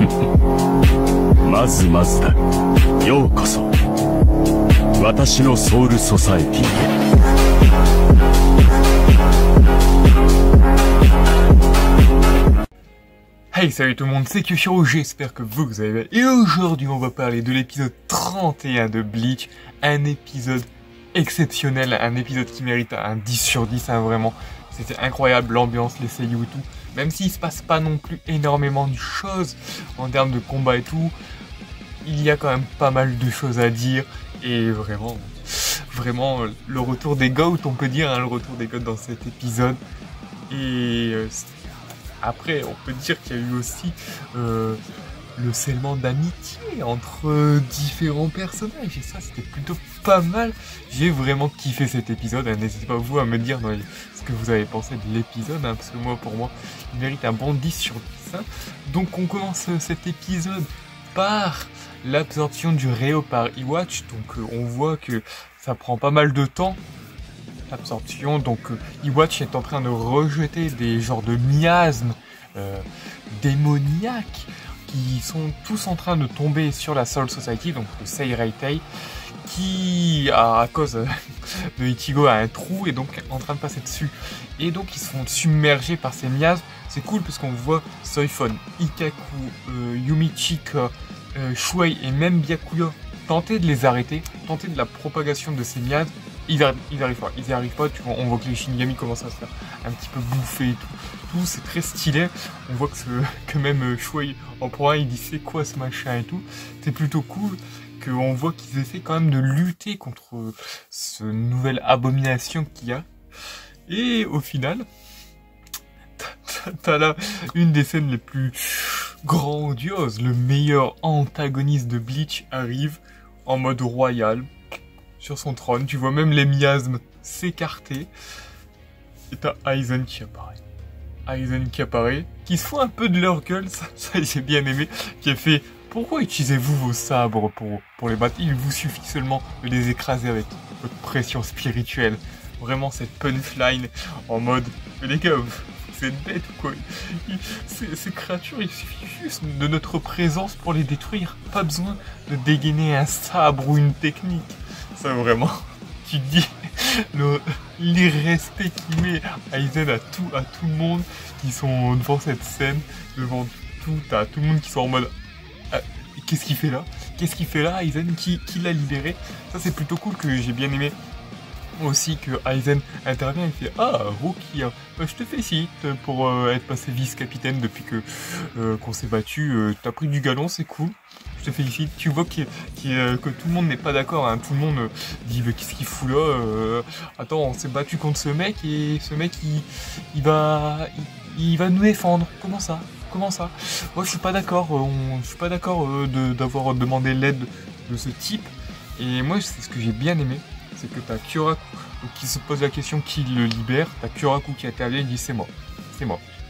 まずまずだ。ようこそ私のソウルソサエティへ。Hey, salut tout le monde, c'est Kyushiro, j'espère que vous allez bien. Et aujourd'hui, on va parler de l'épisode 31 de Bleach. Un épisode exceptionnel, un épisode qui mérite un 10 sur 10, hein, vraiment. C'était incroyable, l'ambiance, les seiyuu et tout. Même s'il se passe pas non plus énormément de choses en termes de combat et tout, il y a quand même pas mal de choses à dire. Et vraiment, le retour des GOAT, on peut dire, hein, le retour des GOAT dans cet épisode. Et après, on peut dire qu'il y a eu aussi le scellement d'amitié entre différents personnages. Et ça, c'était plutôt pas mal. J'ai vraiment kiffé cet épisode. N'hésitez pas vous à me dire ce que vous avez pensé de l'épisode. Parce que pour moi, il mérite un bon 10 sur 10. Donc on commence cet épisode par l'absorption du Reo par Iwatch. Donc on voit que ça prend pas mal de temps. Absorption, donc Iwatch est en train de rejeter des genres de miasmes démoniaques qui sont tous en train de tomber sur la Soul Society, donc le Seireitei, qui à cause de Ichigo a un trou et donc en train de passer dessus. Et donc ils sont submergés par ces miasmes. C'est cool parce qu'on voit Soifon, Ikkaku, Yumichika, Shuei et même Byakuya tenter de les arrêter, tenter de la propagation de ces miasmes. Ils arrivent pas, on voit que les Shinigami commencent à se faire un petit peu bouffer et tout c'est très stylé. On voit que même Shuei en prend un, il dit c'est quoi ce machin et tout. C'est plutôt cool qu'on voit qu'ils essaient quand même de lutter contre ce nouvelle abomination qu'il y a. Et au final, t'as là une des scènes les plus grandioses. Le meilleur antagoniste de Bleach arrive en mode royal sur son trône, tu vois même les miasmes s'écarter. Et t'as Aizen qui apparaît. Qui se fout un peu de leur gueule, ça j'ai bien aimé. Qui a fait, pourquoi utilisez-vous vos sabres pour les battre? Il vous suffit seulement de les écraser avec votre pression spirituelle. Vraiment cette punchline en mode, mais les gars, vous êtes bêtes ou quoi? Ces créatures, il suffit juste de notre présence pour les détruire. Pas besoin de dégainer un sabre ou une technique. Ça vraiment, tu te dis l'irrespect qu'il met Aizen à tout le monde qui sont devant cette scène, devant t'as tout le monde qui sont en mode qu'est-ce qu'il fait là Aizen qui l'a libéré. Ça c'est plutôt cool, que j'ai bien aimé aussi que Aizen intervient et fait Rookie, je te félicite pour être passé vice-capitaine depuis qu'on s'est battu, t'as pris du galon, c'est cool. Je te félicite. Tu vois que tout le monde n'est pas d'accord, hein. Tout le monde dit mais qu'est-ce qu'il fout là, attends, on s'est battu contre ce mec et ce mec il va nous défendre. Comment ça? Moi je suis pas d'accord, d'avoir demandé l'aide de ce type. Et moi c'est ce que j'ai bien aimé, c'est que t'as Kyoraku qui se pose la question qui le libère, t'as Kyoraku qui intervient et dit c'est moi.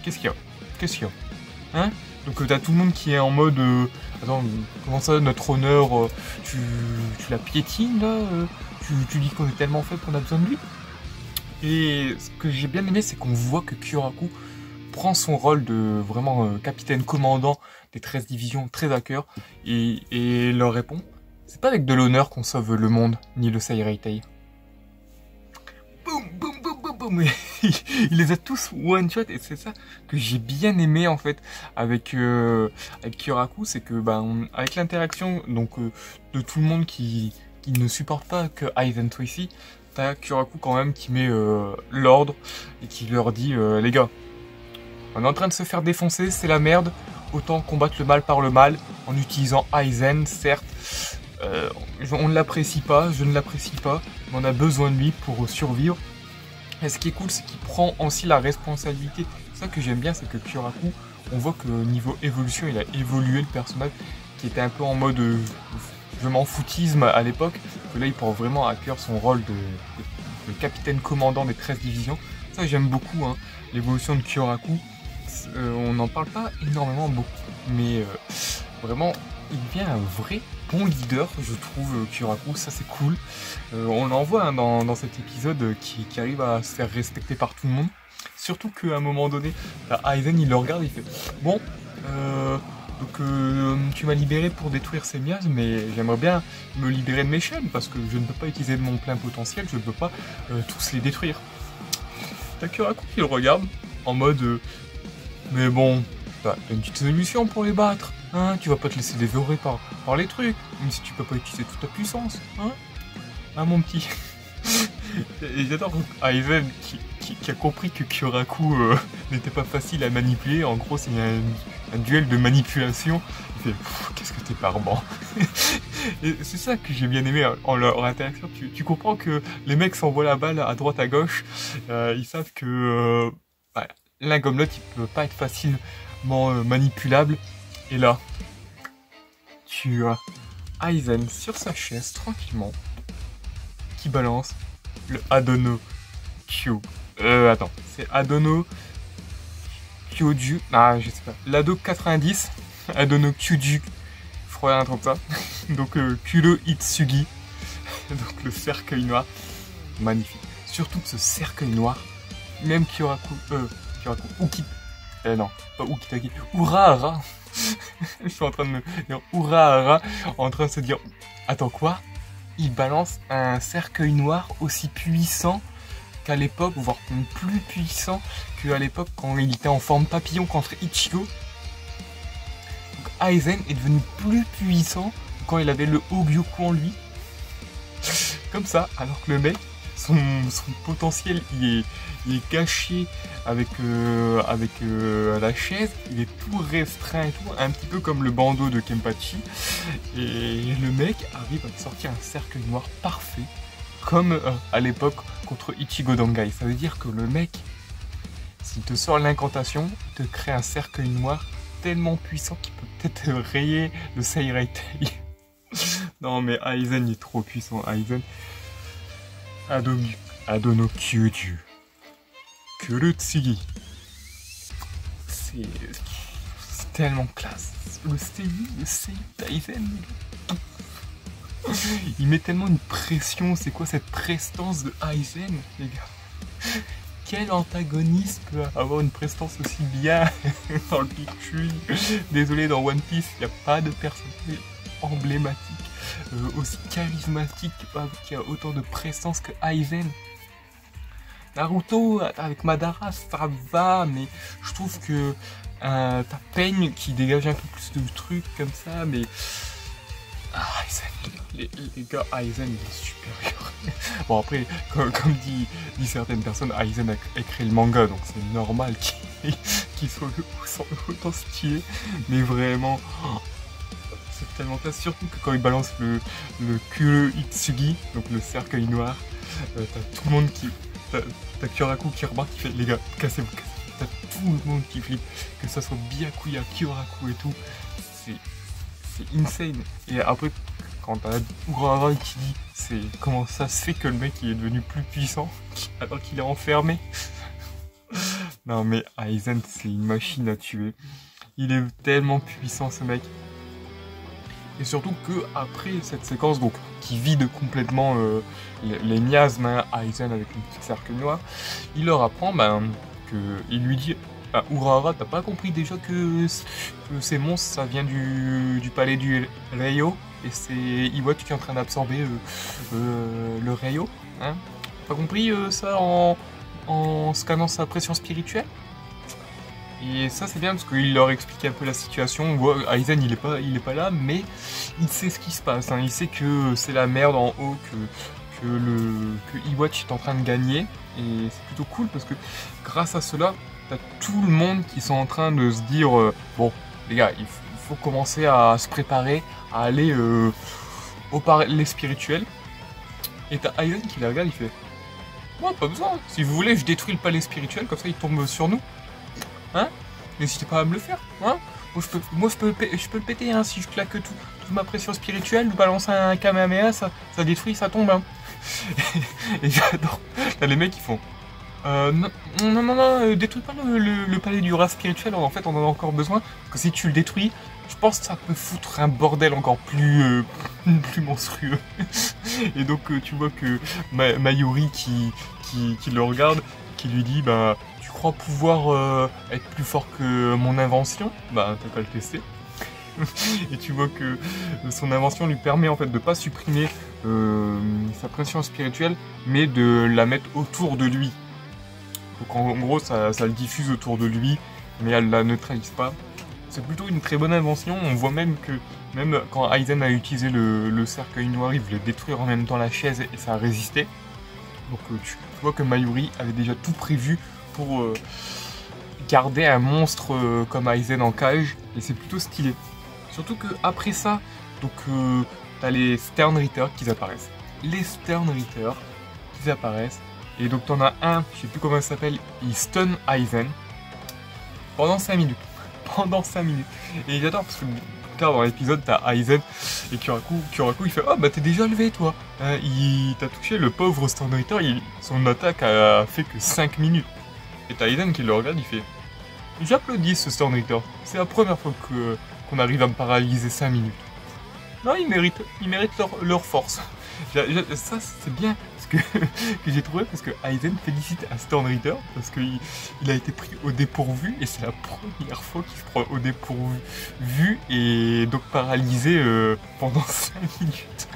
Qu'est-ce qu'il y a hein? Donc t'as tout le monde qui est en mode attends, comment ça, notre honneur, tu la piétines là, tu dis qu'on est tellement faible qu'on a besoin de lui. Et ce que j'ai bien aimé, c'est qu'on voit que Kyoraku prend son rôle de vraiment capitaine commandant des 13 divisions très à cœur et leur répond, c'est pas avec de l'honneur qu'on sauve le monde ni le Seireitei. Boum boum boum boum boum. Il les a tous one shot et c'est ça que j'ai bien aimé en fait avec Kyoraku, c'est que avec l'interaction donc de tout le monde qui ne supporte pas que Aizen soit ici, t'as Kyoraku quand même qui met l'ordre et qui leur dit les gars, on est en train de se faire défoncer, c'est la merde, autant combattre le mal par le mal en utilisant Aizen, certes. On ne l'apprécie pas, je ne l'apprécie pas, mais on a besoin de lui pour survivre. Et ce qui est cool, c'est qu'il prend aussi la responsabilité. C'est ça que j'aime bien, c'est que Kyoraku, on voit que niveau évolution, il a évolué le personnage qui était un peu en mode je m'en foutisme à l'époque, que là il prend vraiment à cœur son rôle de capitaine commandant des 13 divisions. Ça j'aime beaucoup, hein, l'évolution de Kyoraku. On n'en parle pas énormément beaucoup, mais vraiment il devient un vrai bon leader, je trouve, Kyoraku, ça c'est cool. On en voit hein, dans cet épisode qui arrive à se faire respecter par tout le monde. Surtout qu'à un moment donné, Aizen il le regarde et il fait bon, donc que tu m'as libéré pour détruire ces miasmes, mais j'aimerais bien me libérer de mes chaînes, parce que je ne peux pas utiliser de mon plein potentiel, je ne peux pas tous les détruire. T'as Kyoraku qui le regarde, en mode mais bon, t'as une petite solution pour les battre, hein, tu vas pas te laisser dévorer par les trucs, même si tu peux pas utiliser toute ta puissance, hein, mon petit. Et j'adore Aizen qui a compris que Kyoraku n'était pas facile à manipuler. En gros, c'est un duel de manipulation. Il fait qu'est-ce que t'es barbant. Et c'est ça que j'ai bien aimé en leur interaction. Tu comprends que les mecs s'envoient la balle à droite à gauche. Ils savent que l'un comme l'autre, il peut pas être facilement manipulable. Et là, tu as Aizen sur sa chaise tranquillement qui balance le Adono Q. Attends, c'est Adono Kyoju. Ah, je sais pas. L'Ado 90. Adono Kyoju. Je crois un truc comme ça. Donc, Kuro Itsugi. Donc, le cercueil noir. Magnifique. Surtout que ce cercueil noir, même Kyoraku. Uki. Non, pas Ukitaki. Urahara. Je suis en train de me dire Urahara. En train de se dire. Attends, quoi? Il balance un cercueil noir aussi puissant qu'à l'époque, voire plus puissant qu'à l'époque quand il était en forme papillon contre Ichigo. Donc Aizen est devenu plus puissant quand il avait le Hogyoku en lui. Comme ça, alors que le mec, son potentiel il est caché avec la chaise, il est tout restreint et tout, un petit peu comme le bandeau de Kenpachi. Et le mec arrive à sortir un cercueil noir parfait, comme à l'époque contre Ichigo Dangai. Ça veut dire que le mec, s'il te sort l'incantation, il te crée un cercueil noir tellement puissant qu'il peut peut-être rayer le Seirai Tail. Non mais Aizen il est trop puissant, Aizen. Adono Kyoju. Kurutsugi. C'est tellement classe. Le Seirai Aizen. Il met tellement une pression. C'est quoi cette prestance de Aizen, les gars? Quel antagoniste peut avoir une prestance aussi bien dans le Picture? Désolé, dans One Piece, il n'y a pas de personnage emblématique, aussi charismatique, qui a autant de prestance que Aizen. Naruto, avec Madara, ça va, mais je trouve que t'as Pain qui dégage un peu plus de trucs comme ça, mais... Aizen, les gars, Aizen il est supérieur. Bon après, comme dit certaines personnes, Aizen a écrit le manga, donc c'est normal qu'il soit autant stylé. Mais vraiment, c'est tellement classe, surtout que quand il balance le Kuro Itsugi, donc le cercueil noir, t'as tout le monde qui... T'as Kyoraku qui remarque, qui fait les gars, cassez-vous. T'as tout le monde qui flippe, que ça soit Byakuya, Kyoraku et tout. C'est insane. Et après, quand t'as Urahara qui dit c'est comment ça se fait que le mec il est devenu plus puissant alors qu'il est enfermé. Non mais Aizen c'est une machine à tuer. Il est tellement puissant ce mec. Et surtout que après cette séquence donc qui vide complètement les miasmes, hein, Aizen avec une petite cercle noire, il leur apprend que il lui dit Urahara, t'as pas compris déjà que ces monstres ça vient du palais du Ryo et c'est Iwatch qui est en train d'absorber le Ryo, hein? Pas compris ça en scannant sa pression spirituelle? Et ça c'est bien parce qu'il leur explique un peu la situation. Aizen il est pas là, mais il sait ce qui se passe, hein. Il sait que c'est la merde en haut, que Iwatch est en train de gagner. Et c'est plutôt cool parce que grâce à cela, t'as tout le monde qui sont en train de se dire bon les gars, il faut commencer à se préparer à aller au palais spirituel. Et t'as Aizen qui les regarde, il fait moi pas besoin, si vous voulez je détruis le palais spirituel, comme ça il tombe sur nous. Hein? N'hésitez pas à me le faire, hein? Moi je peux le péter, hein, si je claque toute ma pression spirituelle, je balance un Kamehameha, ça détruit, ça tombe, hein. Et j'adore, t'as les mecs qui font non, détruis pas le palais du rat spirituel, en fait on en a encore besoin, parce que si tu le détruis, je pense que ça peut foutre un bordel encore plus monstrueux. Et donc tu vois que Mayuri qui le regarde, qui lui dit tu crois pouvoir être plus fort que mon invention? T'as qu'à le tester. Et tu vois que son invention lui permet en fait de pas supprimer sa pression spirituelle, mais de la mettre autour de lui. Donc en gros, ça le diffuse autour de lui, mais elle la neutralise pas. C'est plutôt une très bonne invention. On voit même que, même quand Aizen a utilisé le cercueil noir, il voulait détruire en même temps la chaise et ça a résisté. Donc tu vois que Mayuri avait déjà tout prévu pour garder un monstre comme Aizen en cage, et c'est plutôt stylé. Surtout que après ça, donc t'as les Stern Ritter qui apparaissent. Les Stern Ritter qui apparaissent. Et donc t'en as un, je sais plus comment il s'appelle, il stun Aizen pendant 5 minutes. Pendant 5 minutes. Et j'adore parce que plus tard dans l'épisode t'as Aizen et Kyoraku il fait oh bah t'es déjà levé toi. Il t'a touché, le pauvre Stern Ritter, son attaque a fait que 5 minutes. Et t'as Aizen qui le regarde, il fait j'applaudis ce Stern Ritter. C'est la première fois qu'on arrive à me paralyser 5 minutes. Non, ils méritent leur force. Ça, c'est bien ce que j'ai trouvé, parce que Aizen félicite à Stern Ritter, parce qu'il a été pris au dépourvu, et c'est la première fois qu'il se prend au dépourvu, et donc paralysé pendant 5 minutes.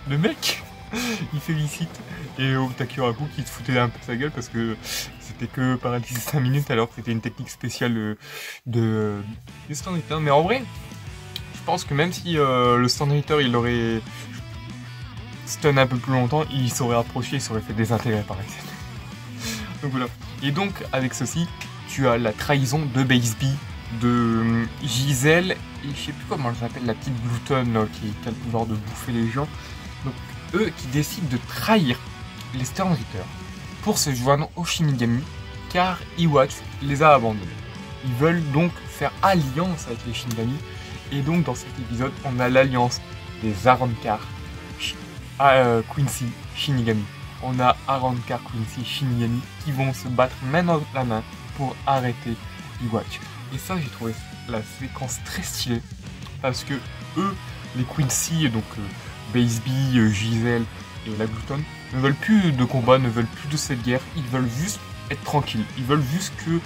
Le mec, il félicite, et t'as Kyoraku qui se foutait un peu sa gueule, parce que c'était que paralysé 5 minutes, alors que c'était une technique spéciale de Stern Ritter. Mais en vrai, je pense que même si le Stern Ritter il aurait stun un peu plus longtemps, il s'aurait approché, il s'aurait fait désintégrer par exemple. Donc voilà. Et donc avec ceci, tu as la trahison de Base B, de Giselle, et je sais plus comment elle s'appelle, la petite gloutonne qui a le pouvoir de bouffer les gens. Donc eux qui décident de trahir les Stern Ritter pour se joindre au Shinigami, car Iwatch les a abandonnés. Ils veulent donc faire alliance avec les Shinigami. Et donc dans cet épisode, on a l'alliance des Arrancar, Quincy, Shinigami. On a Arrancar, Quincy, Shinigami qui vont se battre main dans la main pour arrêter Iwatch. Et ça, j'ai trouvé la séquence très stylée, parce que eux, les Quincy, donc Base B, Giselle et la Gloutonne, ne veulent plus de combat, ne veulent plus de cette guerre, ils veulent juste être tranquilles. Ils veulent juste que,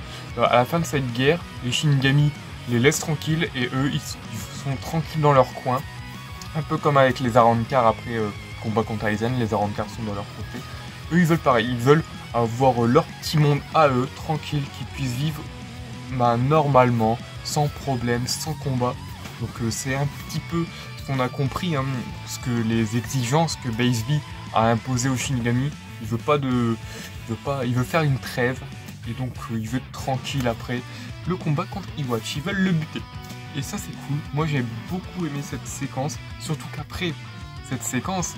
à la fin de cette guerre, les Shinigami les laissent tranquilles, et eux, ils sont tranquilles dans leur coin. Un peu comme avec les Arrancar après combat contre Aizen, les Arrancar sont dans leur côté. Eux, ils veulent pareil, ils veulent avoir leur petit monde à eux, tranquille, qu'ils puissent vivre normalement, sans problème, sans combat. Donc c'est un petit peu ce qu'on a compris, hein, ce que les exigences que Base B a imposées aux Shinigami. Il veut faire une trêve, et donc il veut être tranquille après le combat contre Iwatch. Ils veulent le buter. Et ça c'est cool. Moi j'ai beaucoup aimé cette séquence, surtout qu'après cette séquence,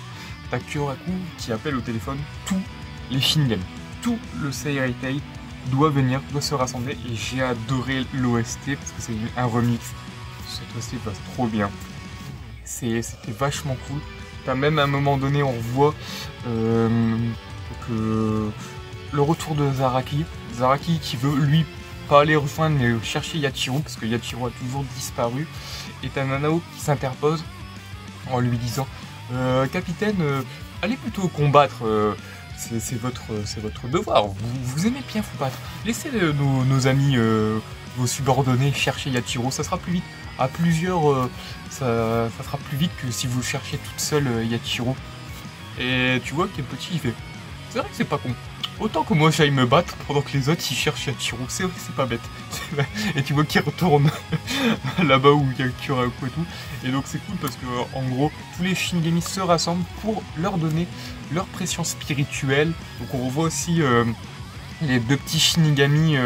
t'as Kyoraku qui appelle au téléphone tous les Shinigami. Tout le Seireitei doit se rassembler, et j'ai adoré l'OST parce que c'est un remix. Cette OST passe trop bien. C'était vachement cool. T'as même à un moment donné, on revoit le retour de Zaraki. Zaraki qui veut lui pas aller rejoindre mais chercher Yachiru, parce que Yachiru a toujours disparu. Et t'as Nanao qui s'interpose en lui disant capitaine, allez plutôt combattre, c'est votre devoir, vous aimez bien vous battre. Laissez nos amis, vos subordonnés chercher Yachiru, ça sera plus vite. À plusieurs, ça sera plus vite que si vous cherchez toute seule Yachiru. Et tu vois qu'il petit, il fait c'est vrai que c'est pas con. Autant que moi j'aille me battre pendant que les autres ils cherchent Yachiru, c'est vrai que c'est pas bête. Et tu vois qu'il retourne là-bas où il y a Kyoraku et tout. Et donc c'est cool parce que en gros tous les Shinigami se rassemblent pour leur donner leur pression spirituelle. Donc on revoit aussi les deux petits Shinigami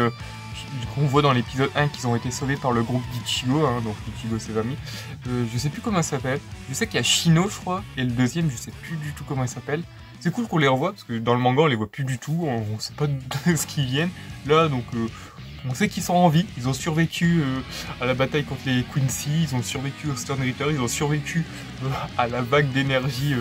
qu'on voit dans l'épisode 1 qu'ils ont été sauvés par le groupe d'Ichigo, hein, donc Ichigo et ses amis. Je sais plus comment ça s'appelle. Je sais qu'il y a Shino je crois, et le deuxième je sais plus du tout comment il s'appelle. C'est cool qu'on les revoie, parce que dans le manga on les voit plus du tout, on sait pas de ce qu'ils viennent. Là donc on sait qu'ils sont en vie, ils ont survécu à la bataille contre les Quincy, ils ont survécu au Stern Ritter, ils ont survécu à la vague d'énergie,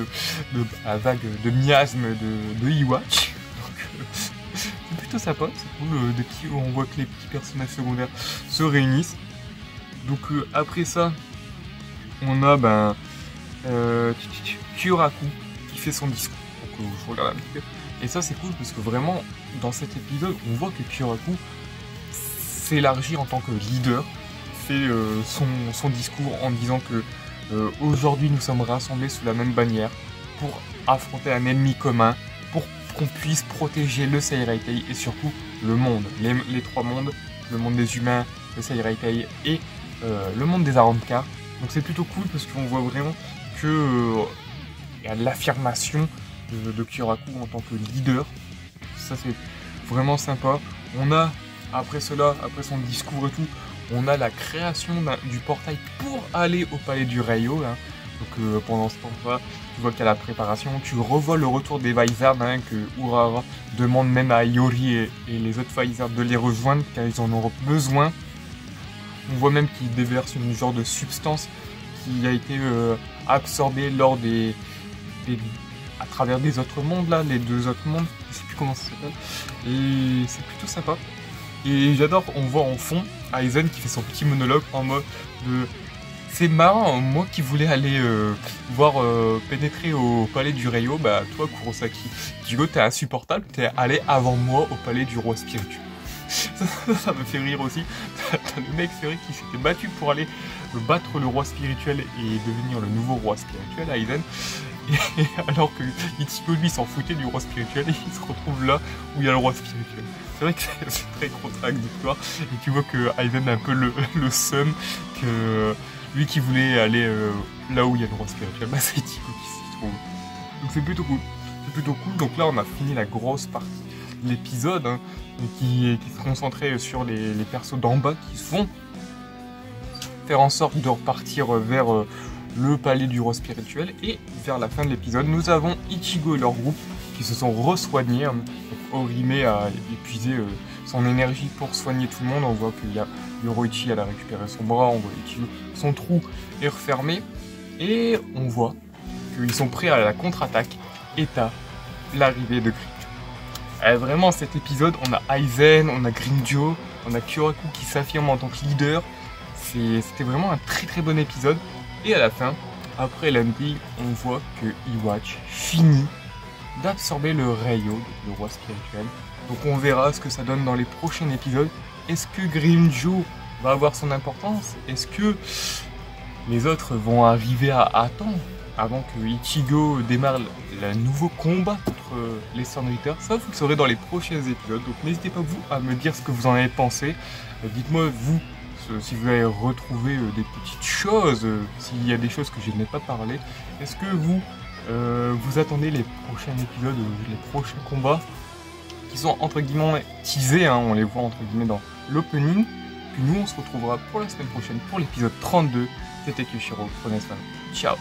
à la vague de miasme de Iwatch. Donc c'est plutôt sympa, c'est cool, on voit que les petits personnages secondaires se réunissent. Donc après ça, on a Kyoraku qui fait son discours. Je regarde un petit peu. Et ça c'est cool parce que vraiment dans cet épisode on voit que Kyoraku s'élargit en tant que leader, fait son discours en disant que aujourd'hui nous sommes rassemblés sous la même bannière pour affronter un ennemi commun, pour qu'on puisse protéger le Seireitei et surtout le monde, les trois mondes, le monde des humains, le Seireitei et le monde des Arrancar. Donc c'est plutôt cool parce qu'on voit vraiment que y a l'affirmation de Kyoraku en tant que leader. Ça c'est vraiment sympa. On a, après cela, après son discours et tout, on a la création du portail pour aller au palais du Rayo. Hein. Donc pendant ce temps-là, tu vois qu'il y a la préparation. Tu revois le retour des Vizards, hein, que Urara demande même à Iori et les autres Vizards de les rejoindre car ils en auront besoin. On voit même qu'il déverse une genre de substance qui a été absorbée lors à travers des autres mondes, là, les deux autres mondes, je sais plus comment ça s'appelle, et c'est plutôt sympa. Et j'adore, on voit en fond Aizen qui fait son petit monologue en mode de... C'est marrant, moi qui voulais aller voir pénétrer au palais du Rayo, bah toi Kurosaki, Jigo t'es insupportable, t'es allé avant moi au palais du roi spirituel. Ça me fait rire aussi. T'as le mec, c'est vrai, qui s'était battu pour aller battre le roi spirituel et devenir le nouveau roi spirituel, Aizen. Et alors que Ichigo lui s'en foutait du roi spirituel et il se retrouve là où il y a le roi spirituel. C'est vrai que c'est très contradictoire et tu vois que Aizen a un peu le seum que lui qui voulait aller là où il y a le roi spirituel, bah c'est Ichigo qui s'y trouve. Donc c'est plutôt cool. C'est plutôt cool. Donc là on a fini la grosse partie de l'épisode, hein, qui se concentrait sur les persos d'en bas qui vont faire en sorte de repartir vers le palais du roi spirituel. Et vers la fin de l'épisode, nous avons Ichigo et leur groupe qui se sont re-soignés. Donc Orihime a épuisé son énergie pour soigner tout le monde. On voit qu'il y a Yoroichi, elle a récupéré son bras, on voit Ichigo, son trou est refermé. Et on voit qu'ils sont prêts à la contre-attaque et à l'arrivée de Grimmjow. Vraiment cet épisode, on a Aizen, on a Grimmjow, on a Kyoraku qui s'affirme en tant que leader. C'était vraiment un très très bon épisode. Et à la fin, après l'ending, on voit que Iwatch finit d'absorber le Rayo, le roi spirituel. Donc on verra ce que ça donne dans les prochains épisodes. Est-ce que Grimmjow va avoir son importance? Est-ce que les autres vont arriver à temps avant que Ichigo démarre le nouveau combat contre les Stormriders? Ça, vous le saurez dans les prochains épisodes. Donc n'hésitez pas vous à me dire ce que vous en avez pensé. Dites-moi vous si vous avez retrouvé des petites choses, s'il y a des choses que je n'ai pas parlé. Est-ce que vous vous attendez les prochains épisodes, les prochains combats qui sont entre guillemets teasés, hein, on les voit entre guillemets dans l'opening. Puis nous on se retrouvera pour la semaine prochaine pour l'épisode 32. C'était Kyoshiro, prenez soin. Ciao.